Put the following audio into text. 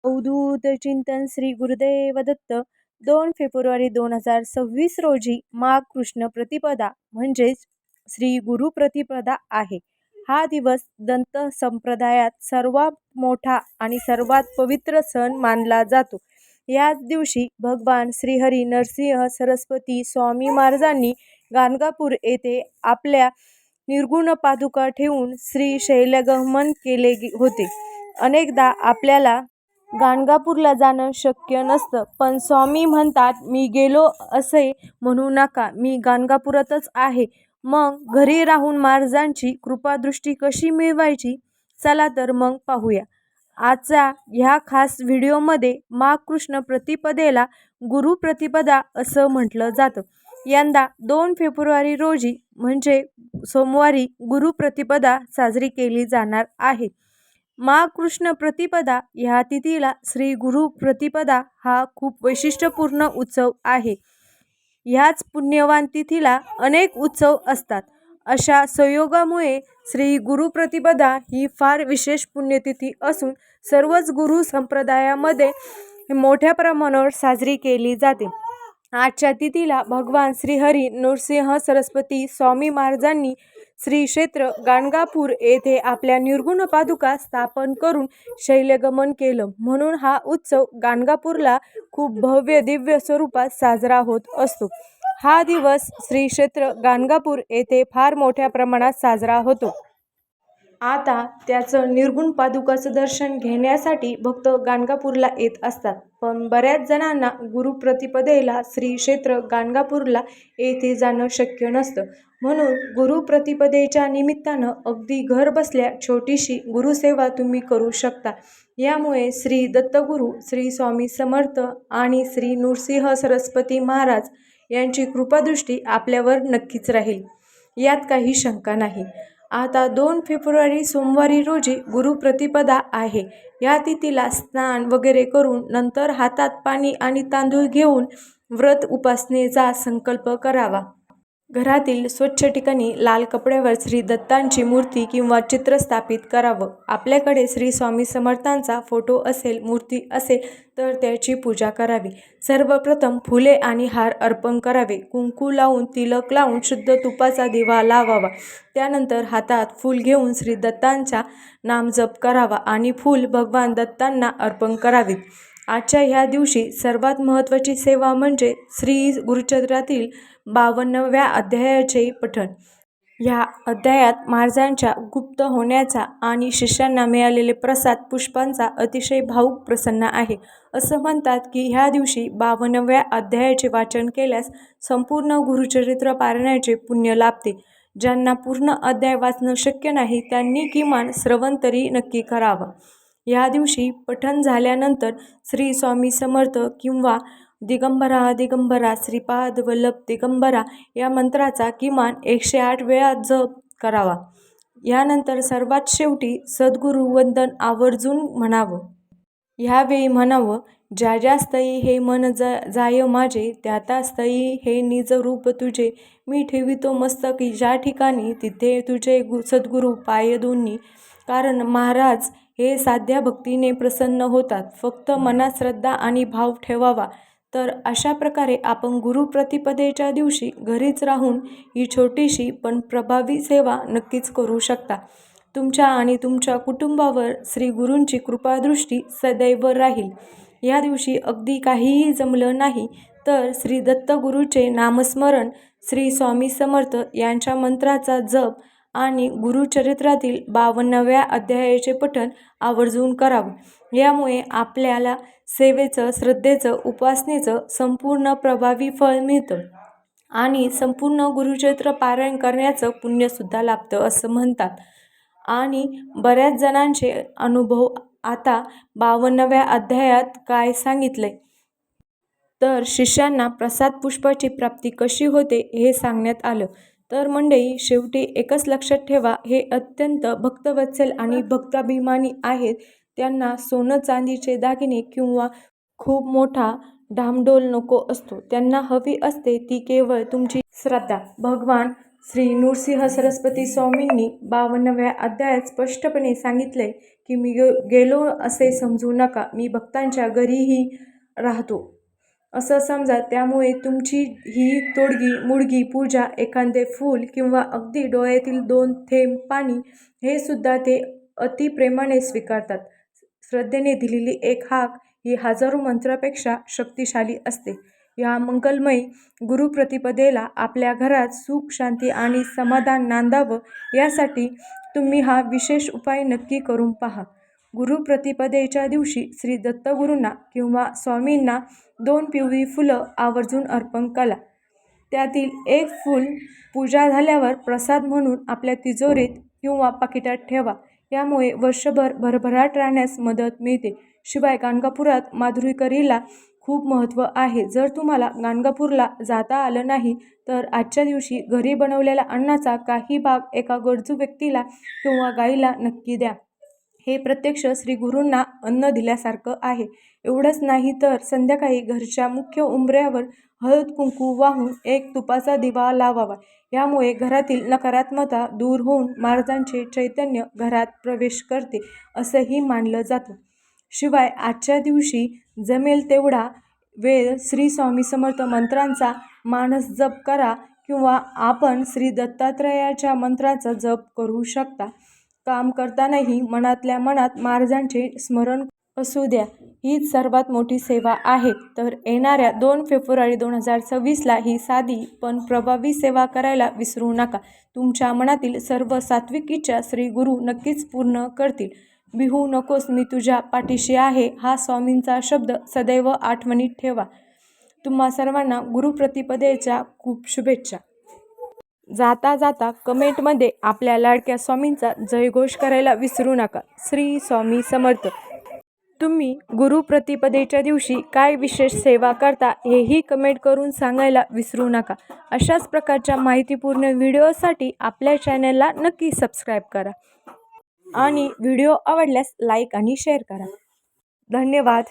अवधूत चिंतन श्री गुरुदेव दत्त 2 फेब्रुवारी 2026 रोजी माघ कृष्ण प्रतिपदा म्हणजेच श्री गुरु प्रतिपदा आहे. हा दिवस दंत संप्रदायात सर्वात मोठा आणि सर्वात पवित्र सण मानला जातो. याच दिवशी भगवान श्रीहरी नरसिंह सरस्वती स्वामी महाराजांनी गाणगापूर येथे आपल्या निर्गुण पादुका ठेवून श्री शैलगमन केले होते. अनेकदा आपल्याला गाणगापूरला जाणं शक्य नसतं, पण स्वामी म्हणतात, मी गेलो असे म्हणू नका, मी गाणगापुरातच आहे. मग घरी राहून महाराजांची कृपादृष्टी कशी मिळवायची? चला तर मग पाहूया. आजच्या ह्या खास व्हिडिओमध्ये माघ कृष्ण प्रतिपदेला गुरु प्रतिपदा असं म्हटलं जातं. यंदा 2 फेब्रुवारी रोजी म्हणजे सोमवारी गुरु प्रतिपदा साजरी केली जाणार आहे. माघ कृष्ण प्रतिपदा ह्या तिथीला श्री गुरु प्रतिपदा हा खूप वैशिष्ट्यपूर्ण उत्सव आहे. ह्याच पुण्यवान तिथीला अनेक उत्सव असतात. अशा संयोगामुळे श्री गुरु प्रतिपदा ही फार विशेष पुण्यतिथी असून सर्वच गुरु संप्रदायामध्ये मोठ्या प्रमाणावर साजरी केली जाते. आजच्या तिथीला भगवान श्रीहरी नरसिंह सरस्वती स्वामी महाराजांनी श्री क्षेत्र गाणगापूर येथे आपल्या निर्गुण पादुका स्थापन करून शैलगमन केलं. म्हणून हा उत्सव गाणगापूरला खूप भव्य दिव्य स्वरूपात साजरा होत असतो. हा दिवस श्री क्षेत्र गाणगापूर येथे फार मोठ्या प्रमाणात साजरा होतो. आता त्याचं निर्गुण पादुकाचं दर्शन घेण्यासाठी भक्त गाणगापूरला येत असतात. पण बऱ्याच जणांना गुरु प्रतिपदेला श्री क्षेत्र गाणगापूरला येथे जाणं शक्य नसतं. म्हणून गुरु प्रतिपदेच्या निमित्तानं अगदी घर बसल्या छोटीशी गुरुसेवा तुम्ही करू शकता. यामुळे श्री दत्तगुरू, श्री स्वामी समर्थ आणि श्री नृसिंह सरस्वती महाराज यांची कृपादृष्टी आपल्यावर नक्कीच राहील, यात काही शंका नाही. आता 2 फेब्रुवारी सोमवारी रोजी गुरु प्रतिपदा आहे. या तिथीला स्नान वगैरे करून नंतर हातात पाणी आणि तांदूळ घेऊन व्रत उपासनेचा संकल्प करावा. घरातील स्वच्छ ठिकाणी लाल कपड्यावर श्री दत्तांची मूर्ती किंवा चित्र स्थापित करावं. आपल्याकडे श्री स्वामी समर्थांचा फोटो असेल, मूर्ती असेल तर त्याची पूजा करावी. सर्वप्रथम फुले आणि हार अर्पण करावे. कुंकू लावून, तिलक लावून शुद्ध तुपाचा दिवा लावावा. त्यानंतर हातात फूल घेऊन श्री दत्तांचा नामजप करावा आणि फूल भगवान दत्तांना अर्पण करावीत. आजच्या ह्या दिवशी सर्वात महत्त्वाची सेवा म्हणजे श्री गुरुचरित्रातील 52व्या अध्यायाचे पठण. ह्या अध्यायात महाराजांच्या गुप्त होण्याचा आणि शिष्यांना मिळालेले प्रसाद पुष्पांचा अतिशय भावुक प्रसंग आहे. असं म्हणतात की ह्या दिवशी 52व्या अध्यायाचे वाचन केल्यास संपूर्ण गुरुचरित्र पारायणाचे पुण्य लाभते. ज्यांना पूर्ण अध्याय वाचणं शक्य नाही त्यांनी किमान श्रवण तरी नक्की करावं. या दिवशी पठण झाल्यानंतर श्री स्वामी समर्थ किंवा दिगंबरा दिगंबरा श्रीपाद वल्लभ दिगंबरा या मंत्राचा किमान 108 वेळा जप करावा. यानंतर सर्वात शेवटी सद्गुरु वंदन आवर्जून म्हणावं. ह्यावेळी म्हणावं, ज्या ज्या स्थळी हे मन जाय माझे, त्या त्या स्थळी हे निज रूप तुझे, मी ठेवितो मस्तकी ज्या ठिकाणी, तिथे तुझे सद्गुरू पाय दोन्ही. कारण महाराज हे साध्या भक्तीने प्रसन्न होतात. फक्त मनात श्रद्धा आणि भाव ठेवावा. तर अशा प्रकारे आपण गुरु प्रतिपदेच्या दिवशी घरीच राहून ही छोटीशी पण प्रभावी सेवा नक्कीच करू शकता. तुमच्या आणि तुमच्या कुटुंबावर श्री गुरूंची कृपादृष्टी सदैव राहील. या दिवशी अगदी काहीही जमलं नाही तर श्री दत्तगुरूचे नामस्मरण, श्री स्वामी समर्थ यांच्या मंत्राचा जप आणि गुरुचरित्रातील 52व्या अध्यायाचे पठण आवर्जून करावं. यामुळे आपल्याला सेवेचं, श्रद्धेचं, उपासनेचं संपूर्ण प्रभावी फळ मिळतं आणि संपूर्ण गुरुचरित्र पारायण करण्याचं पुण्यसुद्धा लाभतं असं म्हणतात. आणि बऱ्याच जणांचे अनुभव आता 52व्या अध्यायात काय सांगितलंय तर शिष्यांना प्रसाद पुष्पाची प्राप्ती कशी होते हे सांगण्यात आलं. तर मंडळी, शेवटी एकच लक्षात ठेवा, हे अत्यंत भक्तवत्सल आणि भक्ताभिमानी आहेत. त्यांना सोनं चांदीचे दागिने किंवा खूप मोठा धामडोल नको असतो. त्यांना हवी असते ती केवळ तुमची श्रद्धा. भगवान श्री नृसिंह सरस्वती स्वामींनी 52व्या अध्यायात स्पष्टपणे सांगितलंय की मी गेलो असे समजू नका. मी भक्तांच्या घरीही राहतो असं समजा. त्यामुळे तुमची ही तोडगी मुडगी पूजा, एखादे फूल किंवा अगदी डोळ्यातील 2 थेंब पाणी हे सुद्धा ते अतिप्रेमाने स्वीकारतात. श्रद्धेने दिलेली एक हाक ही हजारो मंत्रापेक्षा शक्तिशाली असते. या मंगलमय गुरुप्रतिपदेला आपल्या घरात सुख, शांती आणि समाधान नांदावं यासाठी तुम्ही हा विशेष उपाय नक्की करून पहा. गुरुप्रतिपदेच्या दिवशी श्री दत्तगुरूंना किंवा स्वामींना 2 पिवळी फुलं आवर्जून अर्पण करा. त्यातील एक फूल पूजा झाल्यावर प्रसाद म्हणून आपल्या तिजोरीत किंवा पाकिटात ठेवा. यामुळे वर्षभर भरभराट राहण्यास मदत मिळते. शिवाय गाणगापुरात माधुरीकरीला खूप महत्त्व आहे. जर तुम्हाला गाणगापूरला जाता आलं नाही तर आजच्या दिवशी घरी बनवलेल्या अन्नाचा काही भाग एका गरजू व्यक्तीला किंवा गायीला नक्की द्या. हे प्रत्यक्ष श्री गुरूंना अन्न दिल्यासारखं आहे. एवढंच नाही तर संध्याकाळी घरच्या मुख्य उंबऱ्यावर हळद कुंकू वाहून एक तुपाचा दिवा लावावा. यामुळे घरातील नकारात्मकता दूर होऊन महाराजांचे चैतन्य घरात प्रवेश करते असंही मानलं जातं. शिवाय आजच्या दिवशी जमेल तेवढा वेळ श्री स्वामी समर्थ मंत्रांचा मानस जप करा किंवा आपण श्री दत्तात्रयाच्या मंत्राचा जप करू शकता. काम करतानाही मनातल्या मनात महाराजांचे स्मरण असू द्या. हीच सर्वात मोठी सेवा आहे. तर येणाऱ्या 2 फेब्रुवारी 2026ला ही साधी पण प्रभावी सेवा करायला विसरू नका. तुमच्या मनातील सर्व सात्विक इच्छा श्री गुरु नक्कीच पूर्ण करतील. भिवू नकोस, मी तुझ्या पाठीशी आहे हा स्वामींचा शब्द सदैव आठवणीत ठेवा. तुम्हा सर्वांना गुरुप्रतिपदेच्या खूप शुभेच्छा. जाता जाता कमेंटमध्ये आपल्या लाडक्या स्वामींचा जयघोष करायला विसरू नका. श्री स्वामी समर्थ. तुम्ही गुरुप्रतिपदेच्या दिवशी काय विशेष सेवा करता हेही कमेंट करून सांगायला विसरू नका. अशाच प्रकारच्या माहितीपूर्ण व्हिडिओसाठी आपल्या चॅनलला नक्की सबस्क्राईब करा आणि व्हिडिओ आवडल्यास लाईक आणि शेअर करा. धन्यवाद.